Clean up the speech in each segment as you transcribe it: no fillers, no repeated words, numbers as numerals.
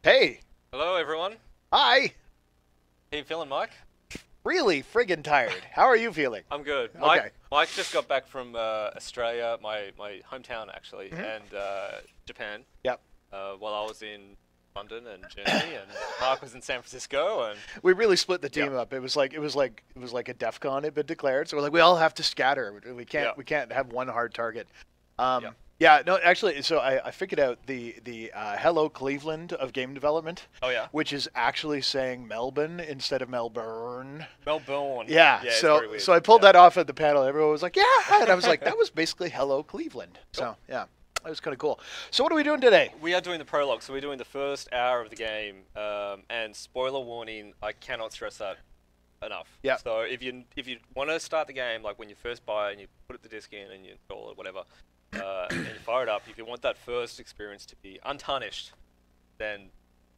Hey. Hello, everyone. Hi. How you feeling, Mike? Really friggin' tired. How are you feeling? I'm good. Okay. Mike just got back from Australia, my hometown actually, Mhm. and Japan. Yep. While I was in London and Germany, and Mark was in San Francisco, and We really split the team Yeah. up. It was like a DEF CON had been declared. So we're like, we all have to scatter. Yeah. We can't have one hard target. Yeah. Yeah, no, actually, so I figured out the Hello Cleveland of game development, oh yeah, which is actually saying Melbourne instead of Melbourne. Melbourne. Yeah, it's so very weird. so I pulled Yeah. that off at the panel. Everyone was like, "Yeah," and I was like, "That was basically Hello Cleveland." So yeah, that was kind of cool. So what are we doing today? We are doing the prologue, so we're doing the first hour of the game. And spoiler warning, I cannot stress that enough. Yeah. So if you want to start the game, like when you first buy it and you put the disc in and you install it, whatever, and you fire it up, if you want that first experience to be untarnished, then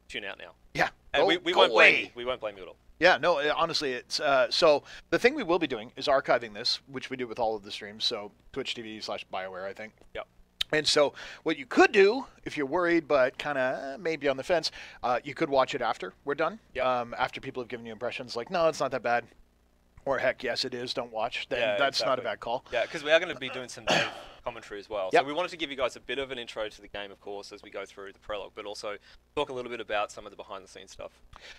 tune out now. Yeah, And we go won't blame away. you. We won't blame you at all. Yeah, no, honestly, it's so the thing we will be doing is archiving this, which we do with all of the streams. So Twitch TV/Bioware, I think. Yep. And so what you could do, if you're worried but kind of maybe on the fence, you could watch it after we're done. Yep. After people have given you impressions like, no, it's not that bad, or heck, yes, it is. Don't watch. Then Yeah, that's not a exactly. bad call. Yeah, because we are going to be doing some Dave commentary as well. Yep. So we wanted to give you guys a bit of an intro to the game, of course, as we go through the prologue, but also talk a little bit about some of the behind-the-scenes stuff.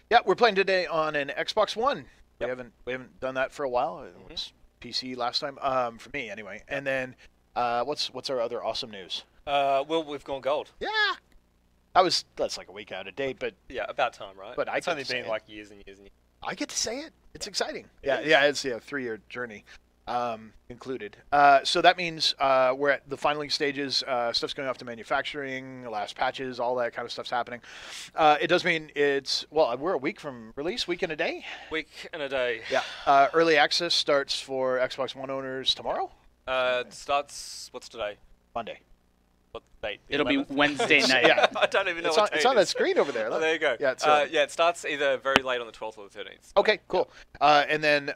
Yeah, we're playing today on an Xbox One. Yep. We haven't done that for a while. It was PC last time, for me anyway. And then what's our other awesome news? Well, we've gone gold. Yeah, that's like a week out of date, but Yeah, about time, right? But it's I only get to say been it. like years and years and years. I get to say it. It's exciting. It Yeah, is. yeah, it's a 3-year journey included. So that means we're at the final stages. Stuff's going off to manufacturing, last patches, all that kind of stuff's happening. It does mean we're a week from release, week and a day. Week and a day. Yeah. Early access starts for Xbox One owners tomorrow, Starts, what's today? Monday. What date? The It'll 11th? be Wednesday night. Yeah. I don't even know It's what on day it that is. screen over there. Oh, Look. there you go. Yeah, it's yeah, it starts either very late on the 12th or the 13th. Okay, cool. And then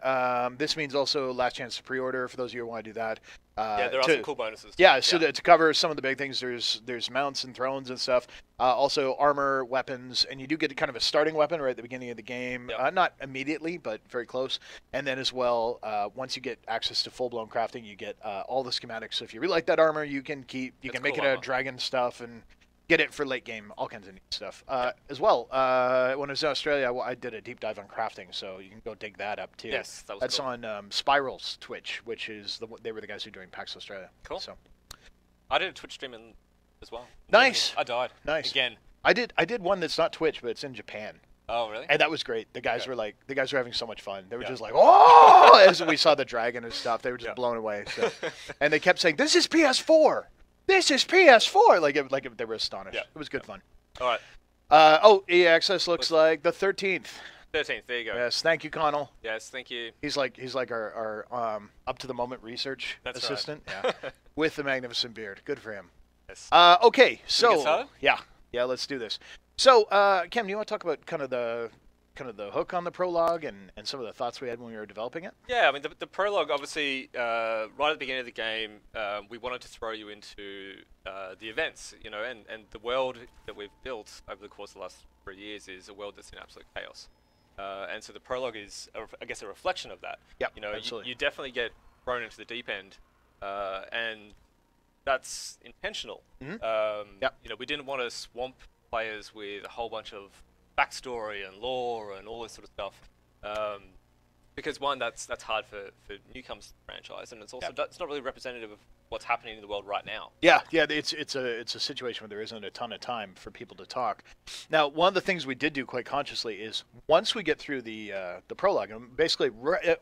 this means also last chance to pre-order for those of you who want to do that. Yeah, there are some cool bonuses. Yeah, so to cover some of the big things, there's mounts and thrones and stuff. Also armor, weapons, and you do get kind of a starting weapon right at the beginning of the game. Yep. Not immediately, but very close. And then as well, once you get access to full-blown crafting, you get all the schematics. So if you really like that armor, you can make cool it armor. a dragon stuff and get it for late game, all kinds of neat stuff. As well, when I was in Australia, I did a deep dive on crafting, so you can go dig that up too. Yes, that was That's cool. on Spiral's Twitch, which is they were the guys who are doing PAX Australia. Cool. So I did a Twitch stream as well. Nice. I died. Nice. Again. I did one that's not Twitch, but it's in Japan, Oh, really? and that was great. The guys Okay. were having so much fun. They were Yeah. just like, oh, as we saw the dragon and stuff, they were just Yeah. blown away. So. And they kept saying, "This is PS4. This is PS4." Like they were astonished. Yeah. It was good fun. All right. EA Access looks like the 13th. 13th. There you go. Yes, thank you, Connell. Yes, thank you. He's like our up to the moment research That's right. assistant. Yeah, with the magnificent beard. Good for him. Yes. Okay, we so get started? yeah, let's do this. So, Cam, do you want to talk about kind of the hook on the prologue and some of the thoughts we had when we were developing it? Yeah, I mean, the prologue, obviously, right at the beginning of the game, we wanted to throw you into the events, and the world that we've built over the course of the last 3 years is a world that's in absolute chaos. And so the prologue is, I guess, a reflection of that. Yep, You absolutely. you definitely get thrown into the deep end, and that's intentional. Yep. We didn't want to swamp players with a whole bunch of backstory and lore and all this sort of stuff. Because one, that's hard for newcomers to the franchise, and it's also it's not really representative of what's happening in the world right now. Yeah, it's a situation where there isn't a ton of time for people to talk. Now, one of the things we did do quite consciously is once we get through the prologue, and basically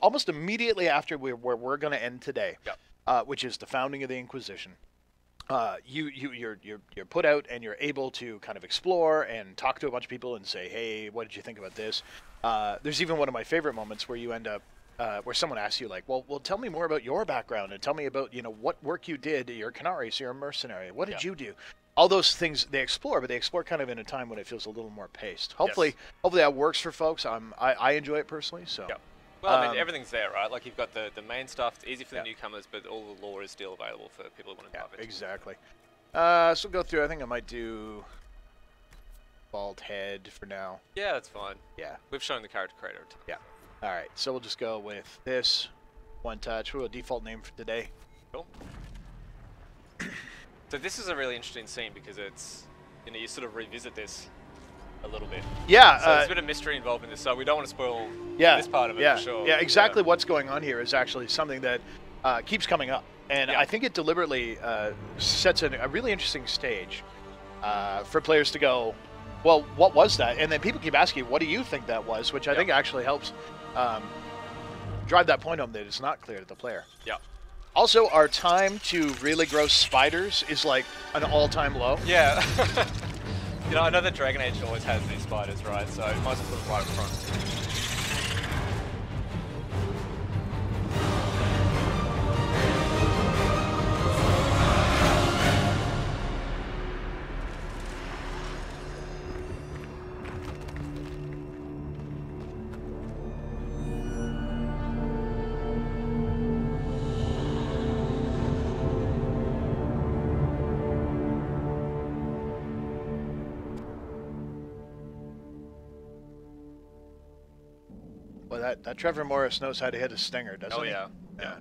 almost immediately after where we're going to end today, which is the founding of the Inquisition. You're put out and you're able to kind of explore and talk to a bunch of people and say, hey, what did you think about this? There's even one of my favorite moments where you end up where someone asks you like, well, tell me more about your background and tell me about what work you did. You're a Canary, so you're a mercenary. What did you do? All those things they explore, but they explore kind of in a time when it feels a little more paced. Hopefully that works for folks. I enjoy it personally. So. Yeah. Well, I mean, everything's there, right? Like, you've got the main stuff. It's easy for the newcomers, but all the lore is still available for people who want to dive into. Exactly. So go through. I think I might do bald head for now. Yeah, that's fine. Yeah. We've shown the character creator. Yeah. All right. So we'll just go with this one touch. We'll default name for today. Cool. So this is a really interesting scene because it's, you know, you sort of revisit this a little bit. Yeah. So there's a bit of mystery involved in this, so we don't want to spoil this part of it for sure. Yeah, exactly what's going on here is actually something that keeps coming up. And I think it deliberately sets a really interesting stage for players to go, well, what was that? And then people keep asking, what do you think that was? Which I think actually helps drive that point home that it's not clear to the player. Yeah. Also, our time to really grow spiders is like an all-time low. Yeah. You know, I know that Dragon Age always has these spiders, right? So you might as well put them right up front. Well, that Trevor Morris knows how to hit a stinger, doesn't he? Oh, yeah. Yeah.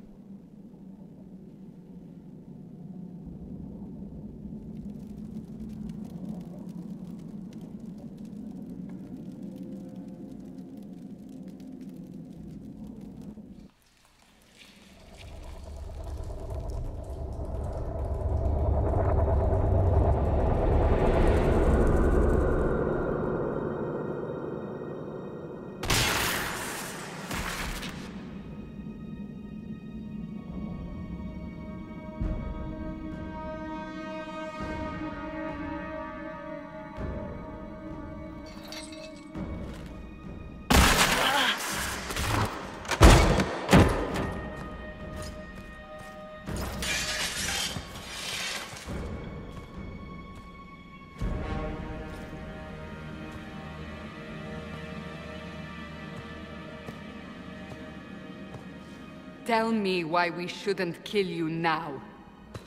Tell me why we shouldn't kill you now.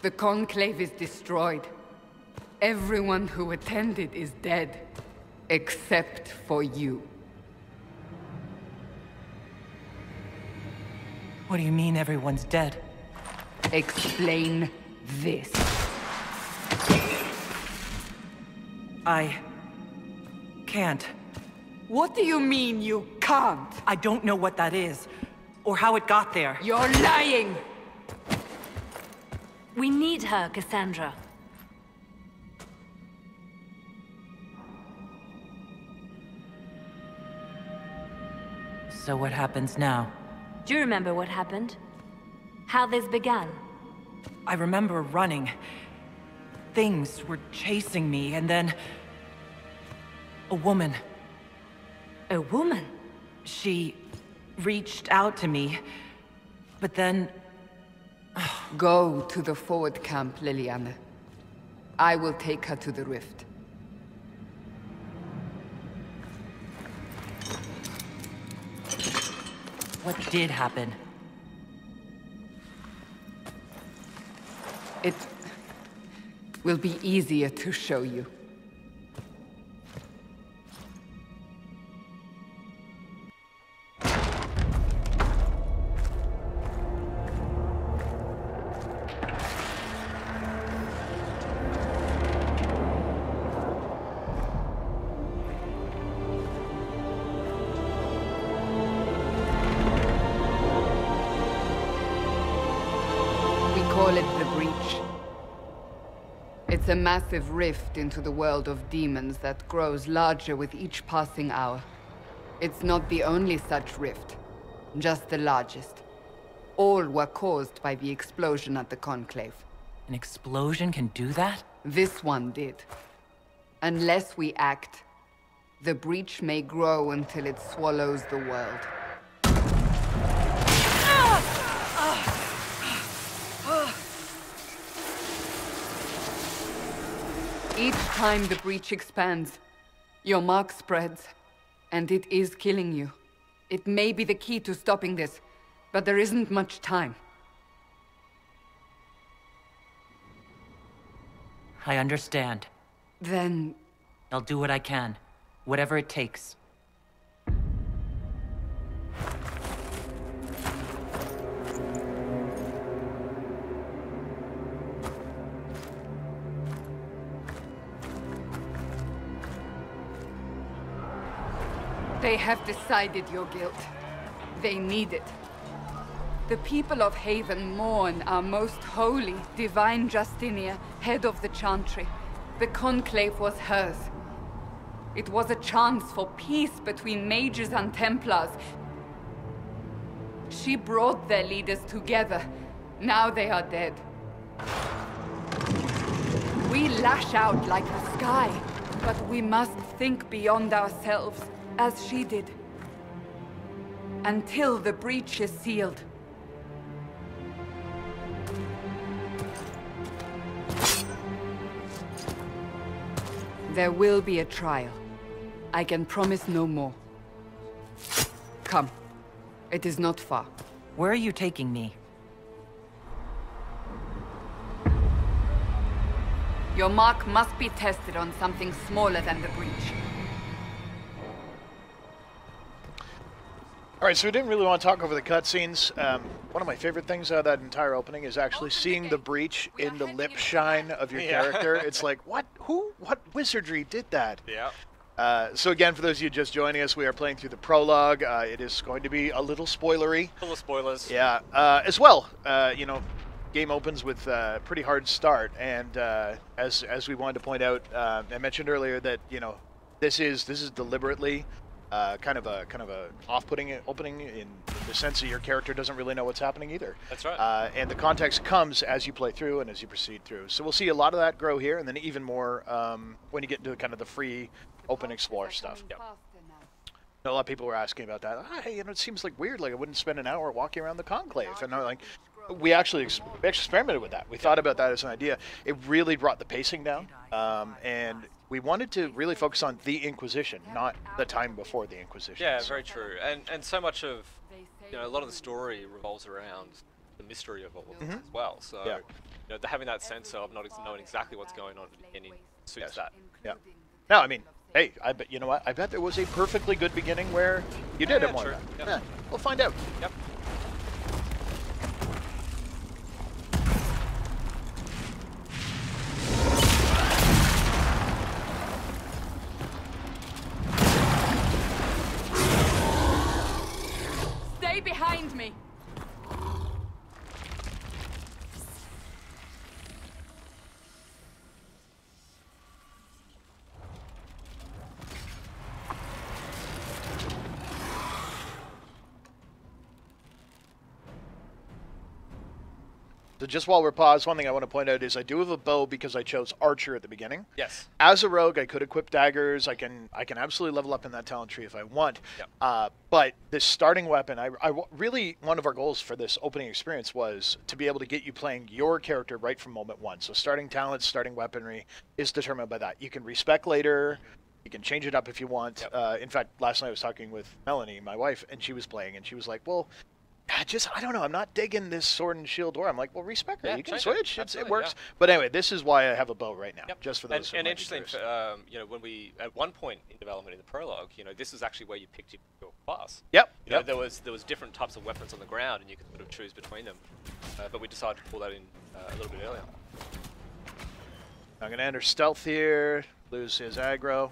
The Conclave is destroyed. Everyone who attended is dead. Except for you. What do you mean everyone's dead? Explain this. I can't. What do you mean you can't? I don't know what that is, or how it got there. You're lying! We need her, Cassandra. So what happens now? Do you remember what happened? How this began? I remember running. Things were chasing me, and then... a woman. A woman? She reached out to me, but then... Go to the forward camp, Liliana. I will take her to the rift. What did happen? It will be easier to show you. It's a massive rift into the world of demons that grows larger with each passing hour. It's not the only such rift, just the largest. All were caused by the explosion at the Conclave. An explosion can do that? This one did. Unless we act, the breach may grow until it swallows the world. Each time the breach expands, your mark spreads, and it is killing you. It may be the key to stopping this, but there isn't much time. I understand. Then, I'll do what I can. Whatever it takes. They have decided your guilt. They need it. The people of Haven mourn our most holy, divine Justinia, head of the Chantry. The Conclave was hers. It was a chance for peace between mages and Templars. She brought their leaders together. Now they are dead. We lash out like the sky, but we must think beyond ourselves, as she did. Until the breach is sealed. There will be a trial. I can promise no more. Come. It is not far. Where are you taking me? Your mark must be tested on something smaller than the breach. All right, so we didn't really want to talk over the cutscenes. One of my favorite things out of that entire opening is actually seeing the breach in the lip shine of your character. It's like, what? Who? What wizardry did that? Yeah. So again, for those of you just joining us, we are playing through the prologue. It is going to be a little spoilery. Full of spoilers. Yeah. As well, you know, game opens with a pretty hard start, and as we wanted to point out, I mentioned earlier that this is deliberately kind of a off-putting opening in the sense that your character doesn't really know what's happening either. That's right. And the context comes as you play through and as you proceed through. So we'll see a lot of that grow here, and then even more when you get into kind of the free, open explore stuff. Yep. A lot of people were asking about that. Hey, it seems like weird. Like I wouldn't spend an hour walking around the Conclave, and I'm like, we actually experimented with that. We thought about that as an idea. It really brought the pacing down, and we wanted to really focus on the Inquisition, not the time before the Inquisition. Yeah, very true. And so much of, a lot of the story revolves around the mystery of all of this as well. So, having that sense of not knowing exactly what's going on at the beginning suits that. Yeah. No, I mean, hey, I bet, you know what? I bet there was a perfectly good beginning where you did it more. True. Yep. Yeah, we'll find out. Yep. Stay behind me. So just while we're paused, one thing I want to point out is I do have a bow because I chose archer at the beginning. Yes. As a rogue, I could equip daggers. I can absolutely level up in that talent tree if I want. Yep. But this starting weapon, really one of our goals for this opening experience was to be able to get you playing your character right from moment one. So starting talents, starting weaponry is determined by that. You can respec later. You can change it up if you want. Yep. In fact, last night I was talking with Melanie, my wife, and she was playing, and she was like, well, I don't know. I'm not digging this sword and shield door. I'm like, well, respect it. You can switch. It works. Yeah. But anyway, this is why I have a bow right now, just for those. And interesting, when we at one point in development in the prologue, this is actually where you picked your class. Yep. There was different types of weapons on the ground, and you could sort of choose between them. But we decided to pull that in a little bit earlier. I'm gonna enter stealth here, lose his aggro,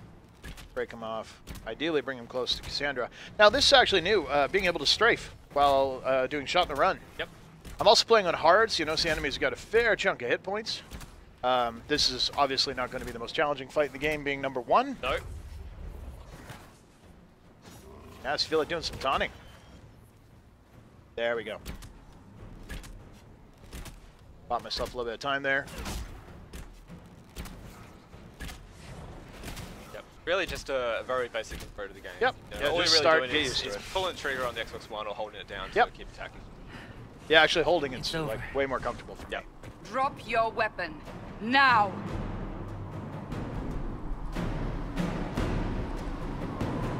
break him off. Ideally, bring him close to Cassandra. Now, this is actually new, being able to strafe while doing shot in the run. Yep. I'm also playing on hards. The enemy's got a fair chunk of hit points. This is obviously not going to be the most challenging fight in the game, being number one. No. I just feel like doing some taunting. There we go. Bought myself a little bit of time there. Really just a very basic intro to the game. Yep. All you're just really doing is pulling the trigger on the Xbox One or holding it down to keep attacking. Yeah, actually holding it's like way more comfortable for me. Drop your weapon. Now!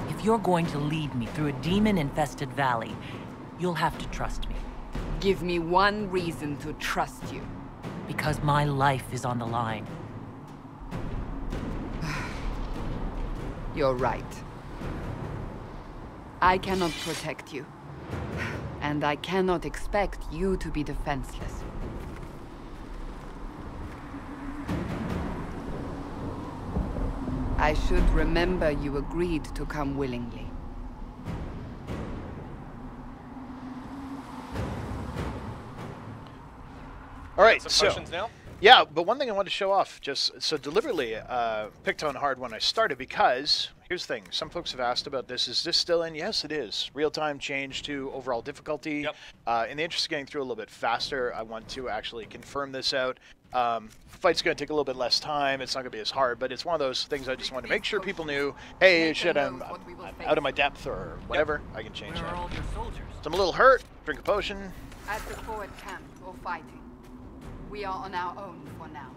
If you're going to lead me through a demon-infested valley, you'll have to trust me. Give me one reason to trust you. Because my life is on the line. You're right. I cannot protect you. And I cannot expect you to be defenseless. I should remember you agreed to come willingly. All right, Some so potions now? yeah, but one thing I wanted to show off, just so deliberately picked on hard when I started, because here's the thing: some folks have asked about this. Is this still in? Yes, it is. Real-time change to overall difficulty. Yep. In the interest of getting through a little bit faster, I want to actually confirm this out. Fight's going to take a little bit less time. It's not going to be as hard, but it's one of those things I just want to make sure people knew. Hey, shit, I'm out of my depth or whatever. Yep. I can change Where that. are all your soldiers? So I'm a little hurt. Drink a potion. At the forward camp, or fighting. We are on our own for now.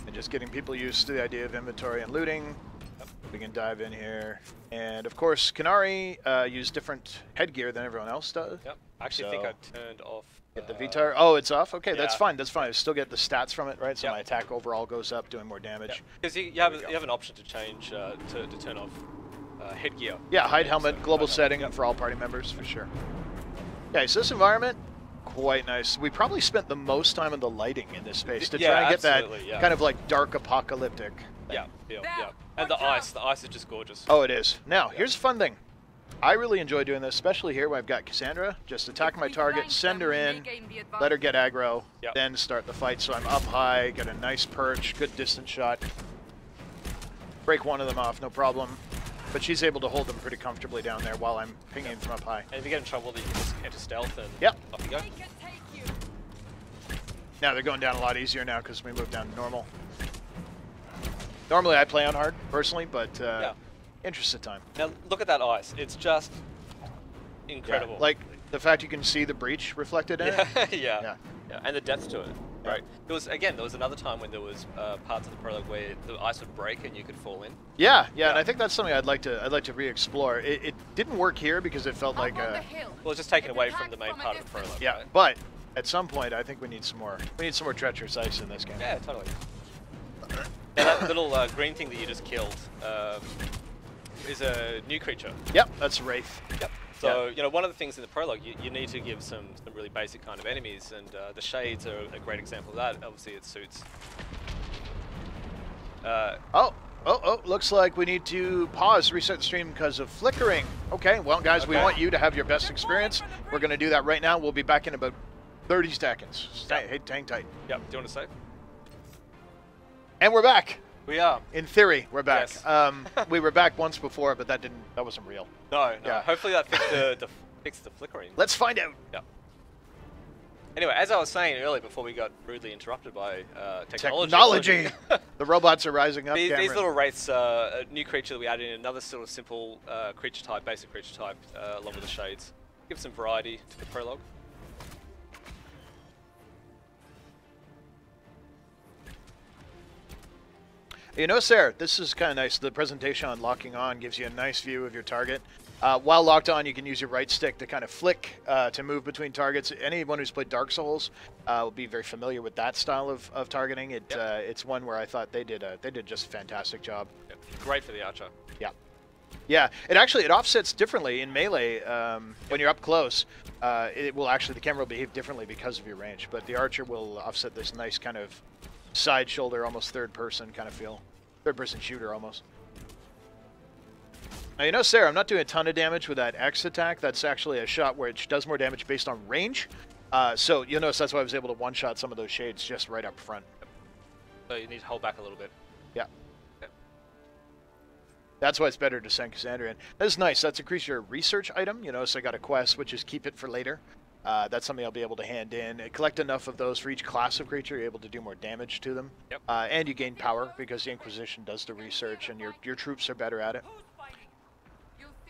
And just getting people used to the idea of inventory and looting. We can dive in here. And of course, Canary use different headgear than everyone else does. Yep. I actually think I turned off. Get the VTAR. Oh, it's off? Okay, yeah. that's fine. That's fine. I still get the stats from it, right? So Yep. my attack overall goes up, doing more damage. Because you have an option to change, to turn off headgear. Yeah, hide helmet, So, global hide setting helmet, for all party members, for sure. Okay, so this environment, quite nice. We probably spent the most time on the lighting in this space to try and get that kind of like dark apocalyptic thing. Yeah. And the ice is just gorgeous. Oh, it is. Now, here's a fun thing. I really enjoy doing this, especially here when I've got Cassandra. Just attack my target, send her in, let her get aggro, Yep. then start the fight. So I'm up high, get a nice perch, good distance shot. Break one of them off, no problem. But she's able to hold them pretty comfortably down there while I'm pinging from up high. And if you get in trouble, you can just enter stealth and Yep. off you go. Now they're going down a lot easier now because we moved down to normal. Normally I play on hard, personally, but interested time. Now look at that ice. It's just incredible. Yeah, like the fact you can see the breach reflected in it. Yeah. And the depth to it. Right. There was another time when there was parts of the prologue where the ice would break and you could fall in. Yeah, and I think that's something I'd like to re-explore. It didn't work here because it felt like Well, it's just taken away from the main part of the prologue. yeah, right? but at some point I think we need some more. We need some more treacherous ice in this game. Yeah, totally. Now that little green thing that you just killed is a new creature. Yep, that's Wraith. Yep. So, you know, one of the things in the prologue, you need to give some really basic kind of enemies, and the Shades are a great example of that. Obviously, it suits. Oh, looks like we need to pause, reset the stream because of flickering. Okay, well, guys, we want you to have your best experience. We're going to do that right now. We'll be back in about 30 seconds. Hang tight. Yep. Do you want to say? And we're back. We are. In theory, we're back. Yes. We were back once before, but that wasn't real. No. Yeah. Hopefully that fixed the flickering. Let's find out. Yeah. Anyway, as I was saying earlier, before we got rudely interrupted by technology. The robots are rising up. These Cameron. little wraiths are a new creature that we added in, another sort of simple creature type, basic creature type, along with the Shades. Give some variety to the prologue. You know, Sarah, this is kind of nice. The presentation on locking on gives you a nice view of your target. While locked on, you can use your right stick to kind of flick to move between targets. Anyone who's played Dark Souls will be very familiar with that style of targeting. It's one where I thought they did just a fantastic job. Yep. Great for the archer. Yeah. It offsets differently in melee. When you're up close, the camera will behave differently because of your range. But the archer will offset this nice kind of side shoulder, almost third person kind of feel. Third person shooter almost. Now, you know, Sarah, I'm not doing a ton of damage with that X attack. That's actually a shot which does more damage based on range. So you'll notice that's why I was able to one-shot some of those Shades just right up front. So you need to hold back a little bit. Yeah. That's why it's better to send Cassandra in. That's nice. That's increase your research item. You know, so I got a quest, which is keep it for later. That's something I'll be able to hand in. Collect enough of those for each class of creature, you're able to do more damage to them. Yep. And you gain power because the Inquisition does the research and your troops are better at it.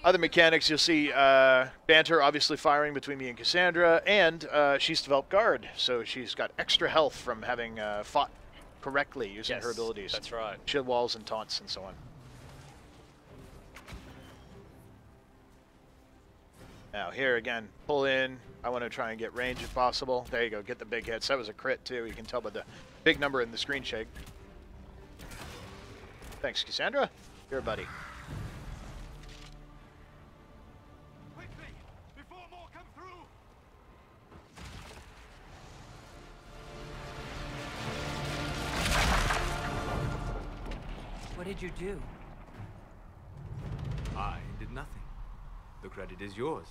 Other mechanics, you'll see banter obviously firing between me and Cassandra, and she's developed Guard, so she's got extra health from having fought correctly using her abilities. That's right. Shield walls and taunts and so on. Now here again, pull in. I want to try and get range if possible. There you go, get the big hits. That was a crit too. You can tell by the big number in the screen shake. Thanks, Cassandra. Here, buddy. Quickly, before more come through. What did you do? I did nothing. The credit is yours.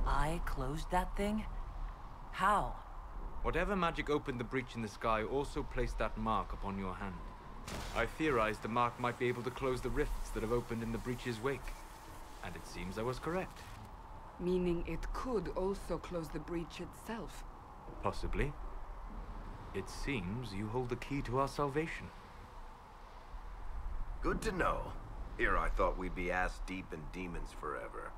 I closed that thing? How? Whatever magic opened the breach in the sky also placed that mark upon your hand. I theorized the mark might be able to close the rifts that have opened in the breach's wake. And it seems I was correct. Meaning it could also close the breach itself. Possibly. It seems you hold the key to our salvation. Good to know. Here I thought we'd be ass-deep in demons forever.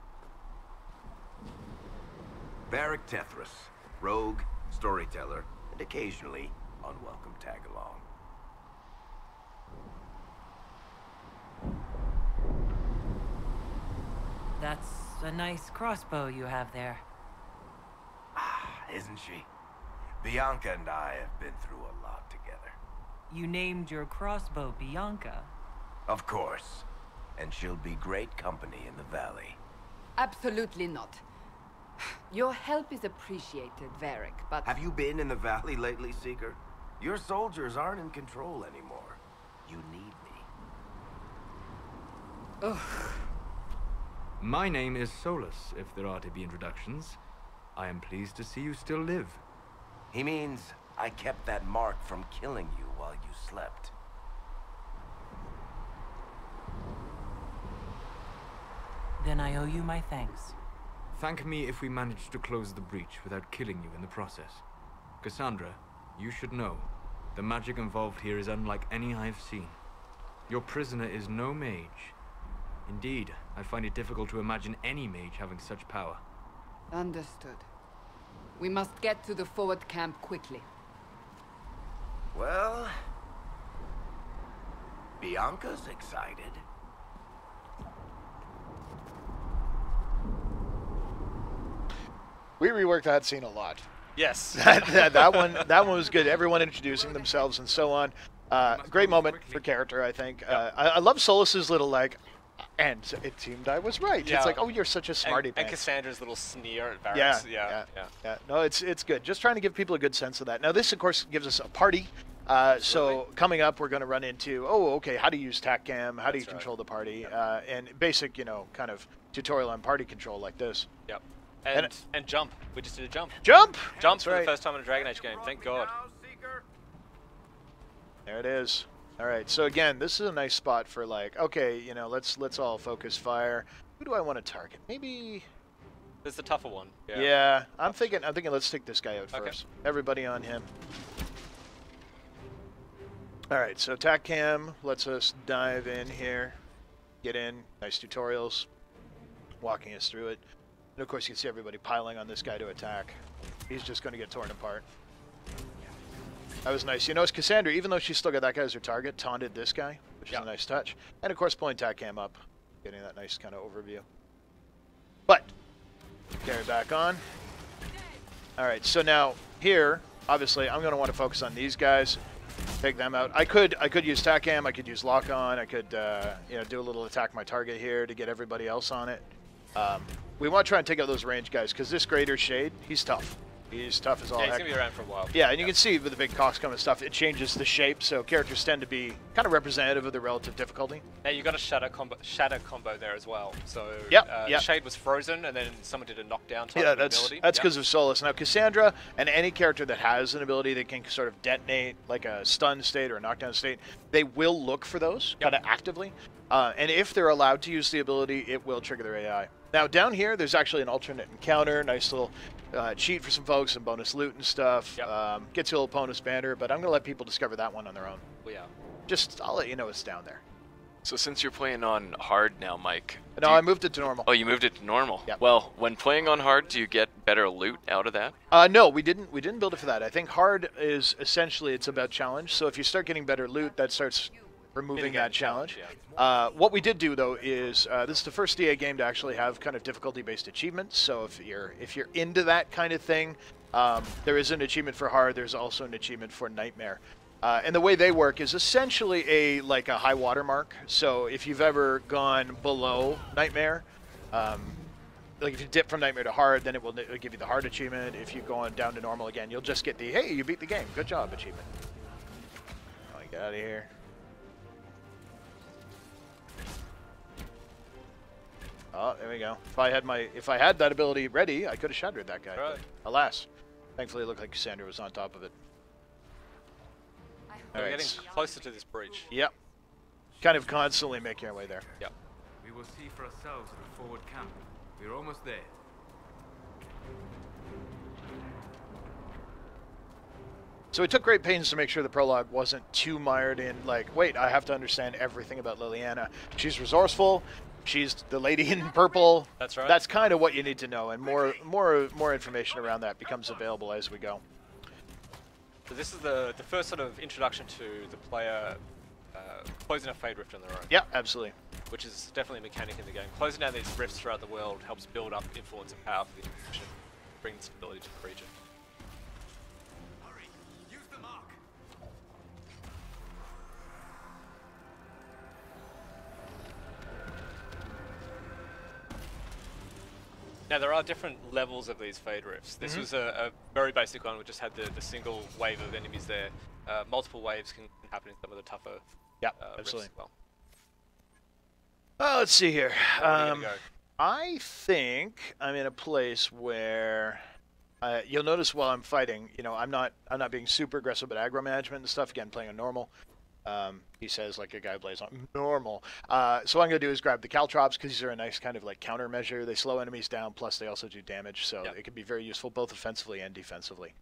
Varric Tethras, rogue, storyteller, and occasionally unwelcome tag-along. That's a nice crossbow you have there. Ah, isn't she? Bianca and I have been through a lot together. You named your crossbow Bianca. Of course. And she'll be great company in the valley. Absolutely not. Your help is appreciated, Varric, but... Have you been in the valley lately, Seeker? Your soldiers aren't in control anymore. You need me. Ugh. My name is Solus, if there are to be introductions. I am pleased to see you still live. He means I kept that mark from killing you while you slept. Then I owe you my thanks. Thank me if we manage to close the breach without killing you in the process. Cassandra, you should know, the magic involved here is unlike any I've seen. Your prisoner is no mage. Indeed, I find it difficult to imagine any mage having such power. Understood. We must get to the forward camp quickly. Well... Bianca's excited. We reworked that scene a lot. Yes. that one was good. Everyone introducing themselves and so on. Great moment for character, I think. I love Solus's little like, and it seemed I was right. Yeah. It's like, oh, you're such a smarty And pants. Cassandra's little sneer at Varys. Yeah. Yeah. No, it's good. Just trying to give people a good sense of that. Now, this, of course, gives us a party. So coming up, we're going to run into, okay, how to use TACCAM, how do you control the party, and basic, kind of tutorial on party control like this. Yep. And jump. We just did a jump. Jump! Jump That's for right. the first time in a Dragon Age game. Thank God. There it is. All right. So again, this is a nice spot for like, okay, let's all focus fire. Who do I want to target? Maybe. This is the tougher one. Yeah. I'm thinking. Let's take this guy out Okay. first. Everybody on him. All right. So TACCAM lets us dive in here, get in. Nice tutorials, walking us through it. And of course, you can see everybody piling on this guy to attack. He's just going to get torn apart. That was nice. It's Cassandra, even though she's still got that guy as her target, taunted this guy, which is a nice touch. And of course, pulling TACCAM up, getting that nice kind of overview. But, carry back on. All right, so now here, obviously, I'm going to want to focus on these guys, take them out. I could use TACCAM, I could use lock on, I could do a little attack my target here to get everybody else on it. We want to try and take out those range guys, because this Greater Shade, he's tough. He's tough as all Yeah, he's heck. going to be around for a while. Yeah, and you can see with the big coxcomb and stuff, it changes the shape, so characters tend to be kind of representative of the relative difficulty. Now you got a shatter combo there as well. So Yep. Shade was frozen, and then someone did a knockdown type Yeah, of that's ability. because of Solus. Now, Cassandra and any character that has an ability that can sort of detonate, like a stun state or a knockdown state, they will look for those kind of actively. And if they're allowed to use the ability, it will trigger their AI. Now, down here, there's actually an alternate encounter, nice little cheat for some folks, some bonus loot and stuff. Yep. Gets you a little bonus banner, but I'm going to let people discover that one on their own. Well, yeah. I'll let you know it's down there. So since you're playing on hard now, Mike... No, I moved it to normal. Oh, you moved it to normal? Yep. Well, when playing on hard, do you get better loot out of that? No, we didn't build it for that. I think hard is essentially, it's about challenge. So if you start getting better loot, that starts removing that challenge. What we did do though is this is the first DA game to actually have kind of difficulty-based achievements. So if you're into that kind of thing, there is an achievement for hard. There's also an achievement for nightmare. And the way they work is essentially like a high water mark. So if you've ever gone below Nightmare, like if you dip from Nightmare to hard, then it'll give you the hard achievement. If you're going down to normal again, you'll just get the, hey, you beat the game, good job achievement. Oh, get out of here. Oh, there we go. If I had that ability ready, I could have shattered that guy. Right. Alas, thankfully it looked like Cassandra was on top of it. We're getting closer to this breach. Yep. Kind of constantly making our way there. Yep. We will see for ourselves at the forward camp. We're almost there. So we took great pains to make sure the prologue wasn't too mired in, like, wait, I have to understand everything about Liliana. She's resourceful. She's the lady in purple. That's right. That's kind of what you need to know, and more information around that becomes available as we go. So this is the first sort of introduction to the player closing a Fade Rift on their own. Yeah, absolutely. Which is definitely a mechanic in the game. Closing down these rifts throughout the world helps build up influence and power for the Inquisition, bring stability to the region. Hurry! Use the mark! Now there are different levels of these Fade Rifts. This was a very basic one. We just had the single wave of enemies there. Multiple waves can happen in some of the tougher rifts as well. Oh, let's see here. Where are you gonna go? I think I'm in a place where you'll notice while I'm fighting, you know, I'm not being super aggressive about aggro management and stuff. Again, playing on normal. He says like a guy who plays on normal. So what I'm gonna do is grab the caltrops because these are a nice kind of like countermeasure. They slow enemies down, plus they also do damage, so it can be very useful both offensively and defensively.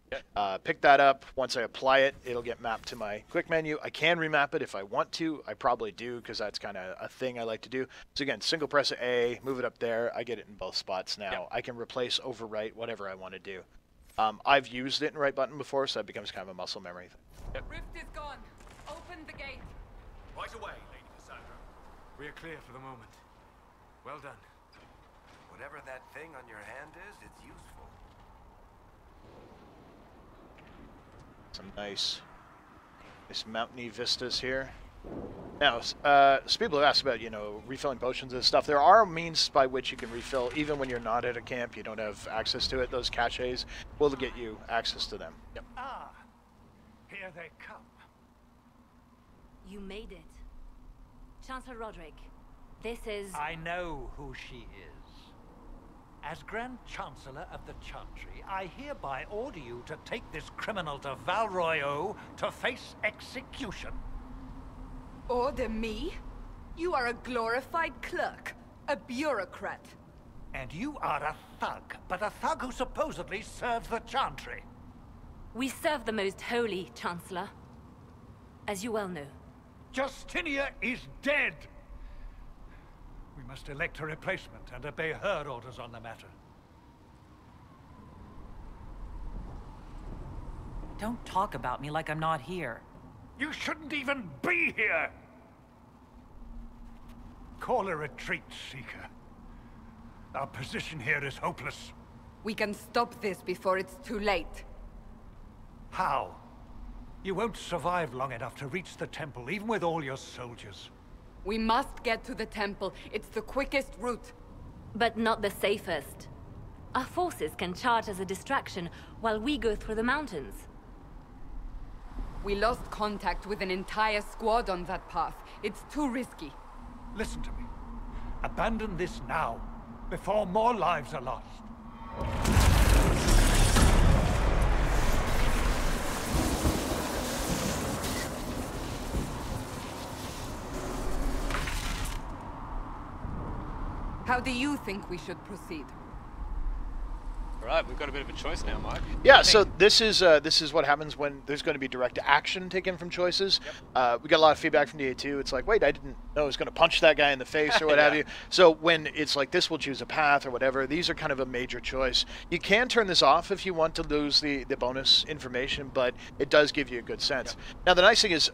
Pick that up. Once I apply it, it'll get mapped to my quick menu. I can remap it if I want to. I probably do because that's kind of a thing I like to do. So again, single press A, move it up there. I get it in both spots now. I can replace, overwrite, whatever I want to do. I've used it in right button before, so that becomes kind of a muscle memory thing. Rift is gone. Open the gate. Right away, Lady Cassandra. We are clear for the moment. Well done. Whatever that thing on your hand is, it's useful. Some nice mountainy vistas here. Now, so people have asked about, you know, refilling potions and stuff. There are means by which you can refill, even when you're not at a camp, you don't have access to it. Those caches will get you access to them. Yep. Ah, here they come. You made it. Chancellor Roderick, this is... I know who she is. As Grand Chancellor of the Chantry, I hereby order you to take this criminal to Val Royeaux to face execution. Order me? You are a glorified clerk, a bureaucrat. And you are a thug, but a thug who supposedly serves the Chantry. We serve the most holy, Chancellor. As you well know. Justinia is dead! We must elect a replacement and obey her orders on the matter. Don't talk about me like I'm not here. You shouldn't even be here! Call a retreat, Seeker. Our position here is hopeless. We can stop this before it's too late. How? You won't survive long enough to reach the temple, even with all your soldiers. We must get to the temple. It's the quickest route. But not the safest. Our forces can charge as a distraction while we go through the mountains. We lost contact with an entire squad on that path. It's too risky. Listen to me. Abandon this now, before more lives are lost. How do you think we should proceed? Alright, we've got a bit of a choice now, Mike. Yeah, so this is what happens when there's going to be direct action taken from choices. We got a lot of feedback from the A2. It's like, wait, I didn't know I was going to punch that guy in the face or what have you. So when it's like this, we'll choose a path or whatever. These are kind of a major choice. You can turn this off if you want to lose the bonus information, but it does give you a good sense. Now, the nice thing is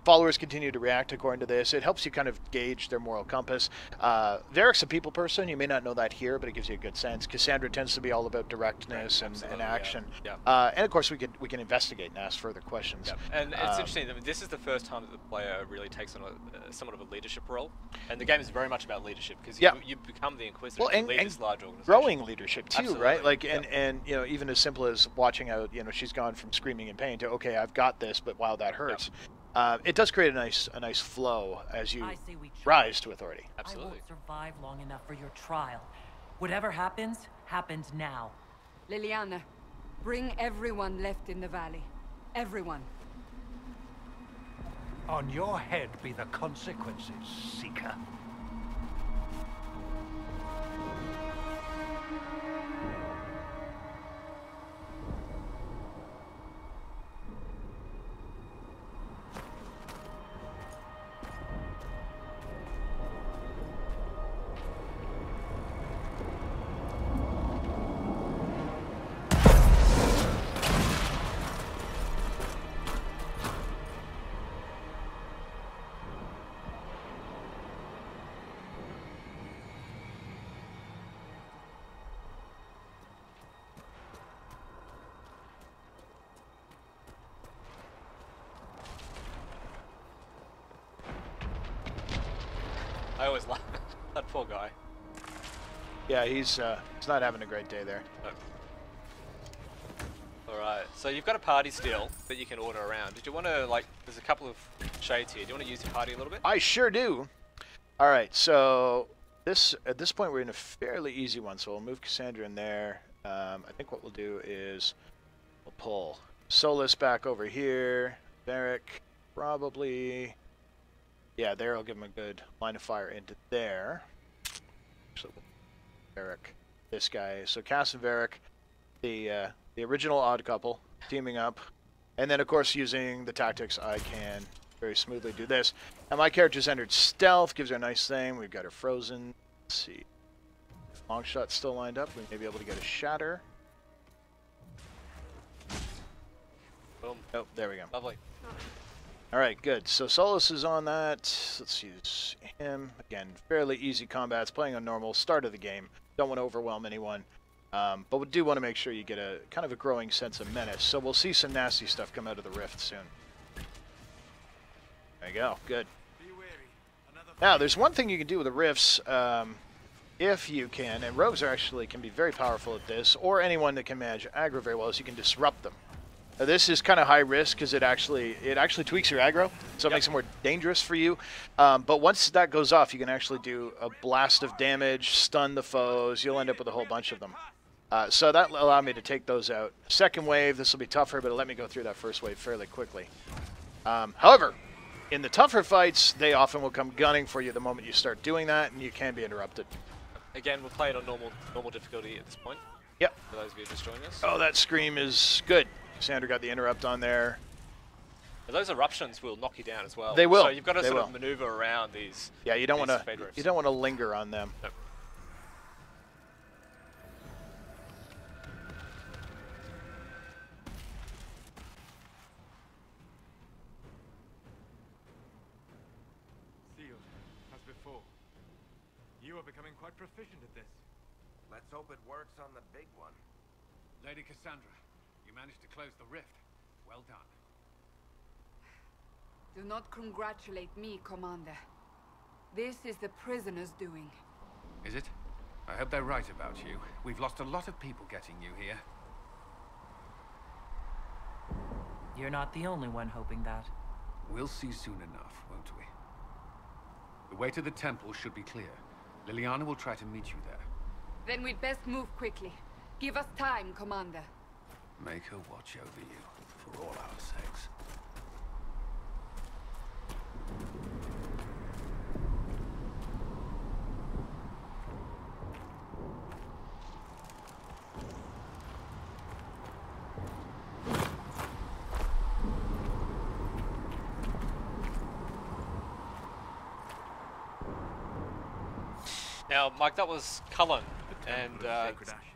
followers continue to react according to this. It helps you kind of gauge their moral compass. Varric's a people person. You may not know that here, but it gives you a good sense. Cassandra tends to be all about directness and action. Yeah. And of course, we can investigate and ask further questions. Yeah. And it's interesting. I mean, this is the first time that the player really takes on somewhat of a leadership role, and the game is very much about leadership because you become the Inquisitor. Well, and lead this large organization. Growing leadership too, Absolutely. right? Like, and you know, even as simple as watching out, you know, she's gone from screaming in pain to okay, I've got this, but wow, that hurts. It does create a nice flow as you rise to authority. Absolutely. I won't survive long enough for your trial. Whatever happens, happens now. Liliana, bring everyone left in the valley. Everyone. On your head be the consequences, Seeker. I always laugh. That poor guy. Yeah, he's not having a great day there. No. Alright, so you've got a party still that you can order around. Did you want to, like, there's a couple of shades here. Do you want to use your party a little bit? I sure do. All right, so at this point we're in a fairly easy one, so we'll move Cassandra in there. I think what we'll do is we'll pull Solus back over here. Varric, probably. Yeah, there will give him a good line of fire into there. So Varric, this guy. So Cass and Varric, the original odd couple, teaming up. And then, of course, using the tactics, I can very smoothly do this. And my character's entered stealth, gives her a nice thing. We've got her frozen. Let's see. Long shot still lined up. We may be able to get a shatter. Boom. Oh, there we go. Lovely. All right, good. So Solus is on that. Let's use him. Again, fairly easy combats, playing on normal, start of the game. Don't want to overwhelm anyone. But we do want to make sure you get a kind of a growing sense of menace. So we'll see some nasty stuff come out of the rift soon. There you go. Good. Now, there's one thing you can do with the rifts, if you can, and rogues can be very powerful at this, or anyone that can manage aggro very well, is you can disrupt them. Now, this is kind of high risk because it actually tweaks your aggro, so it makes it more dangerous for you. But once that goes off, you can actually do a blast of damage, stun the foes. You'll end up with a whole bunch of them. So that will allow me to take those out. Second wave, this will be tougher, but it'll let me go through that first wave fairly quickly. However, in the tougher fights, they often will come gunning for you the moment you start doing that, and you can be interrupted. Again, we'll play it on normal difficulty at this point. Yep. For those of you just joining us. Oh, that scream is good. Cassandra got the interrupt on there. But those eruptions will knock you down as well. They will. So you've got to sort of maneuver around these. Yeah, you don't want to linger on them. Nope. Sealed, as before. You are becoming quite proficient at this. Let's hope it works on the big one. Lady Cassandra, you managed to close the rift. Well done. Do not congratulate me, Commander. This is the prisoners' doing. Is it? I hope they're right about you. We've lost a lot of people getting you here. You're not the only one hoping that. We'll see soon enough, won't we? The way to the temple should be clear. Liliana will try to meet you there. Then we'd best move quickly. Give us time, Commander. Make her watch over you, for all our sakes. Now, Mike, that was Cullen. and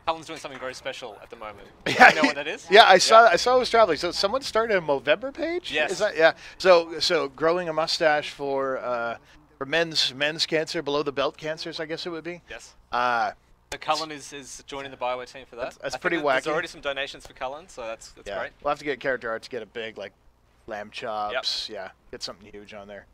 Cullen's doing something very special at the moment. Yeah, You know what that is? Yeah, I saw it was traveling. So someone started a Movember page? Yes. Is that, yeah. So growing a mustache for men's cancer, below the belt cancers, I guess it would be. Yes. So Cullen is joining the Bioware team for that. That's I pretty think wacky. There's already some donations for Cullen, so that's yeah. great. We'll have to get character art to get a big, like, lamb chops. Yep. Yeah, get something huge on there.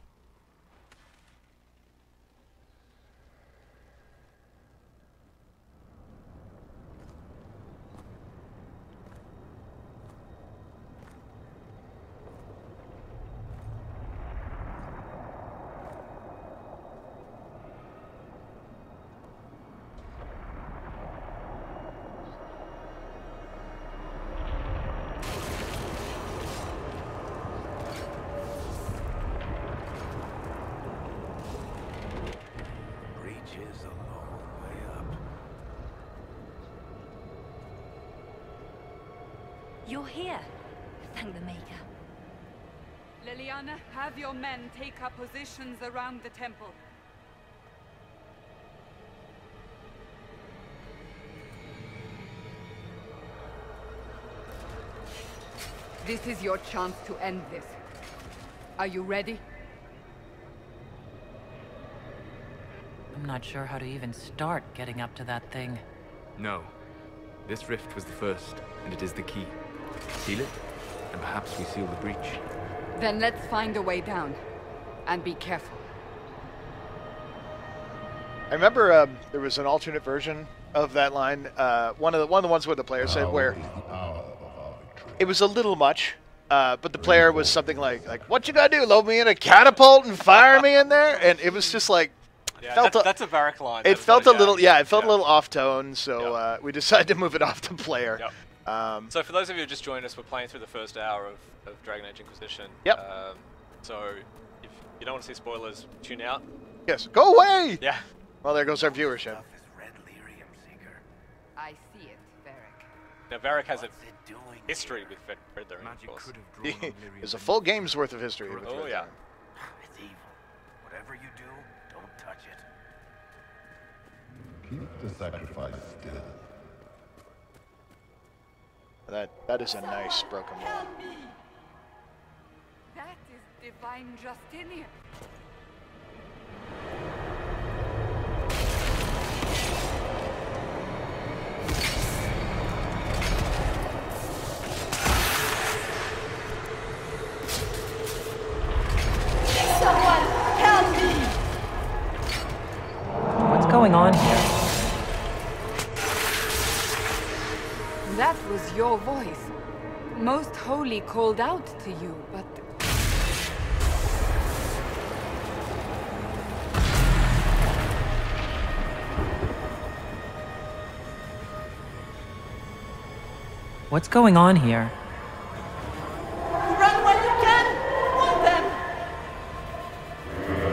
You're here. Thank the Maker. Liliana, have your men take up positions around the temple. This is your chance to end this. Are you ready? I'm not sure how to even start getting up to that thing. No. This rift was the first, and it is the key. Seal it, and perhaps we seal the breach. Then let's find a way down. And be careful. I remember there was an alternate version of that line. One of the ones where the player said where it was a little much, but the player was something like "What you gotta do? Load me in a catapult and fire me in there?" And it was just like, yeah, that's a Varric line. It felt a little, it felt a little off tone. So we decided to move it off the player. Yep. So for those of you who just joined us, we're playing through the first hour of Dragon Age Inquisition. Yep. So if you don't want to see spoilers, tune out. Yes. Go away! Yeah. Well, there goes our viewership. I see it, Varric. Now Varric has a history with Red Lyrium, Magic of course. could have drawn on Lyrium. There's a full game's worth of history. With Oh Red yeah. Lyrium. It's evil. Whatever you do, don't touch it. Keep the sacrifice still. That is a nice broken wall. That is divine Justinian. What's going on here? That was your voice. Most Holy called out to you, but... What's going on here? Run while you can! Hold them!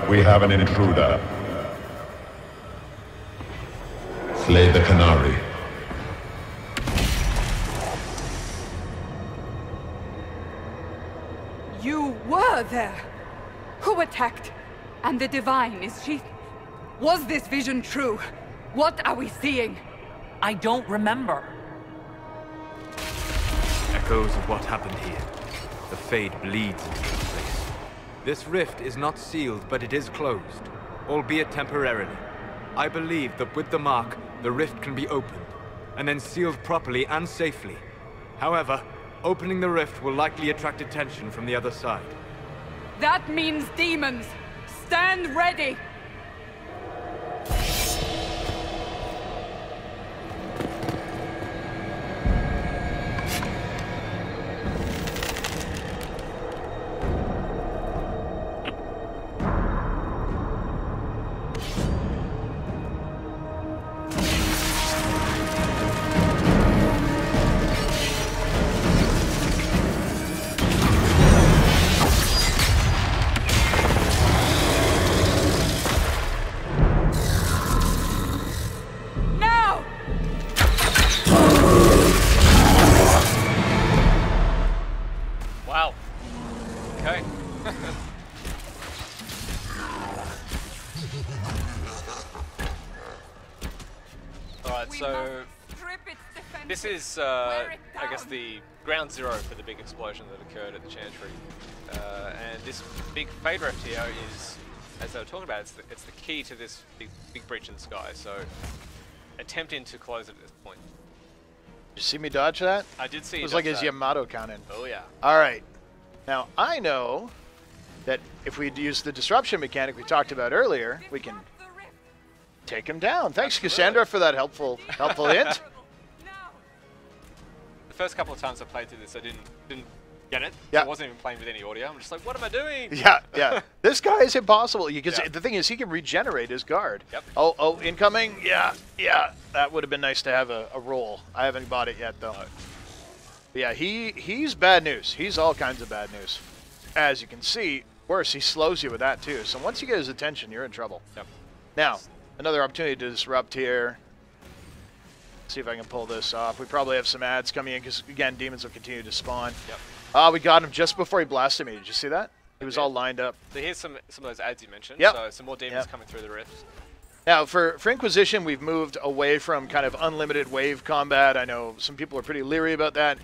We have an intruder. Slay the Canary. You were there! Who attacked? And the Divine, is she... Was this vision true? What are we seeing? I don't remember. Echoes of what happened here. The Fade bleeds into this place. This rift is not sealed, but it is closed, albeit temporarily. I believe that with the mark, the rift can be opened, and then sealed properly and safely. However, opening the rift will likely attract attention from the other side. That means demons! Stand ready! Wow. Okay. Alright, so this is, I guess, the ground zero for the big explosion that occurred at the Chantry. And this big fade rift here is, as they were talking about, it's the key to this big breach in the sky. So attempting to close it at this point. Did you see me dodge that? I did see. It was like his Yamato cannon. Oh yeah. All right. Now I know that if we use the disruption mechanic we talked about earlier, we can take him down. Thanks, Cassandra, for that helpful hint. The first couple of times I played through this, I didn't get it. Yeah. I wasn't even playing with any audio. I'm just like, what am I doing? Yeah. This guy is impossible because the thing is, he can regenerate his guard. Yep. Oh, incoming. Yeah. That would have been nice to have a roll. I haven't bought it yet though. No. Yeah, he's bad news. He's all kinds of bad news. As you can see, worse, he slows you with that too. So once you get his attention, you're in trouble. Yep. Now, another opportunity to disrupt here. See if I can pull this off. We probably have some ads coming in because, again, demons will continue to spawn. Yep. We got him just before he blasted me. Did you see that? He was all lined up. So here's some of those ads you mentioned. Yep. So some more demons coming through the rifts. Now, for Inquisition, we've moved away from kind of unlimited wave combat. I know some people are pretty leery about that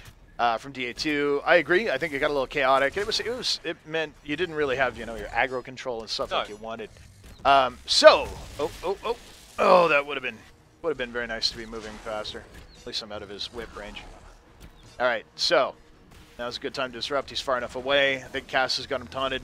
from DA2. I agree. I think it got a little chaotic. It meant you didn't really have, your aggro control and stuff like you wanted. Oh, that would have been very nice to be moving faster. At least I'm out of his whip range. All right, so now's a good time to disrupt. He's far enough away. I think Cass has got him taunted.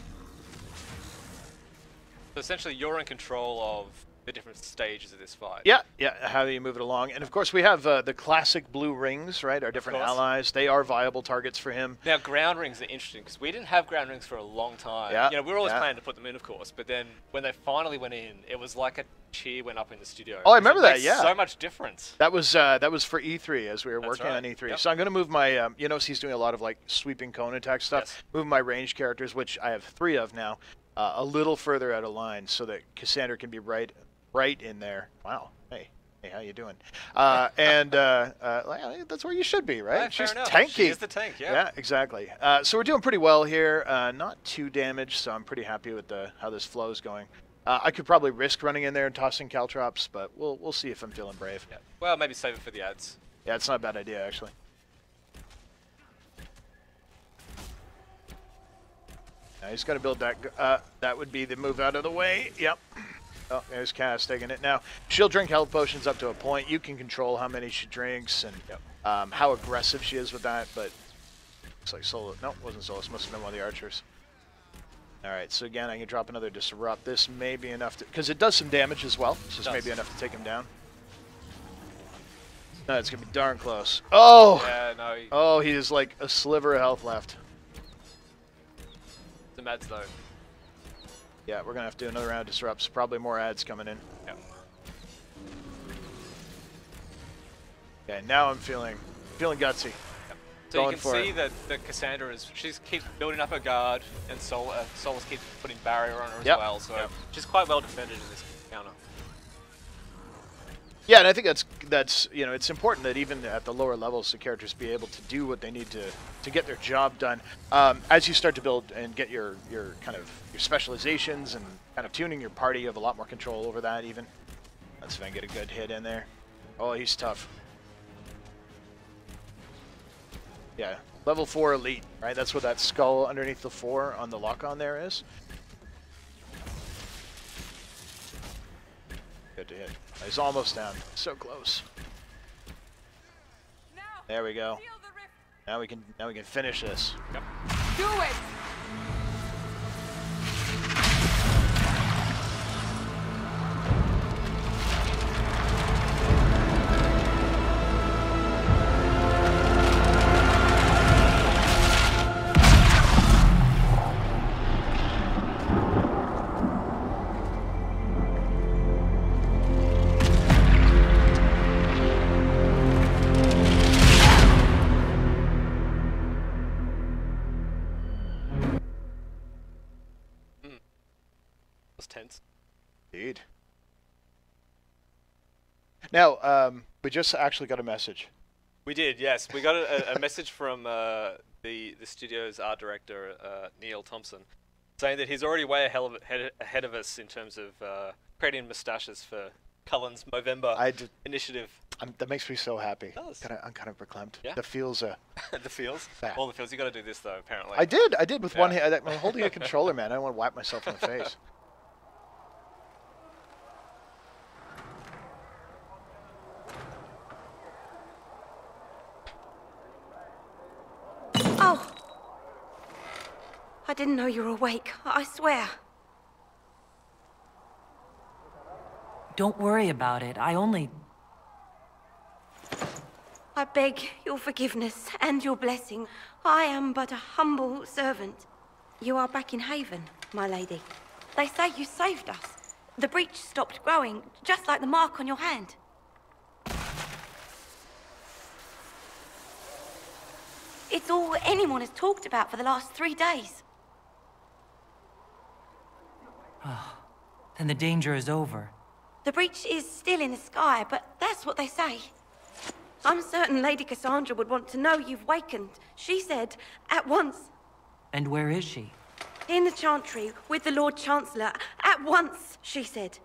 So essentially, you're in control of the different stages of this fight. Yeah. How do you move it along? And of course, we have the classic blue rings, right? Our different allies. They are viable targets for him. Now, ground rings are interesting because we didn't have ground rings for a long time. Yeah. We were always planning to put them in, of course. But then when they finally went in, it was like a cheer went up in the studio. Oh, I remember that. Yeah. So much difference. That was for E3 as we were working on E3. Yep. So I'm going to move my. He's doing a lot of like sweeping cone attack stuff. Yes. Move my range characters, which I have 3 of now, a little further out of line, so that Cassandra can be right in there. Wow. Hey, how you doing? That's where you should be, right? Yeah, She's enough. tanky. She is the tank, yeah. Yeah, exactly. So we're doing pretty well here. Not too damaged, so I'm pretty happy with how this flow is going. I could probably risk running in there and tossing caltrops, but we'll see if I'm feeling brave. Yeah. Well, maybe save it for the ads. Yeah, it's not a bad idea, actually. Now he's going to build that. That would be the move out of the way. Yep. Oh, there's Cass taking it. Now, she'll drink health potions up to a point. You can control how many she drinks and how aggressive she is with that, but looks like Solo. No, it wasn't Solus. Must have been one of the archers. All right, so again, I can drop another Disrupt. This may be enough to... Because it does some damage as well. So this may be enough to take him down. No, it's going to be darn close. Oh! Yeah, no. Oh, he has like a sliver of health left. The ads, though. Yeah, we're going to have to do another round of Disrupts. Probably more ads coming in. Yep. Okay, now I'm feeling gutsy. Yep. So you can see that Cassandra keeps building up her guard, and Solus keeps putting barrier on her as well. So she's quite well defended in this counter. Yeah, and I think that's it's important that even at the lower levels, the characters be able to do what they need to get their job done. As you start to build and get your kind of your specializations and kind of tuning your party, you have a lot more control over that. Even let's see if I can get a good hit in there. Oh, he's tough. Yeah, level 4 elite, right? That's what that skull underneath the 4 on the lock-on there is. Good to hit. He's almost down. So close. There we go. Now we can finish this. Yep. Do it! Tense. Indeed. Now, we just actually got a message. We did, yes. We got a message from the studio's art director, Neil Thompson, saying that he's already way ahead of us in terms of creating moustaches for Cullen's Movember initiative. That makes me so happy. It does. I'm kind of verklempt. Yeah. The feels. The feels. Bad. All the feels. You got to do this though. Apparently. I did with one hand. I'm holding a controller, man. I don't want to whack myself in the face. Oh. I didn't know you were awake. I swear. Don't worry about it. I beg your forgiveness and your blessing. I am but a humble servant. You are back in Haven, my lady. They say you saved us. The breach stopped growing, just like the mark on your hand. It's all anyone has talked about for the last 3 days. Then the danger is over. The breach is still in the sky, but that's what they say. I'm certain Lady Cassandra would want to know you've wakened. She said, at once. And where is she? In the Chantry, with the Lord Chancellor. At once, she said.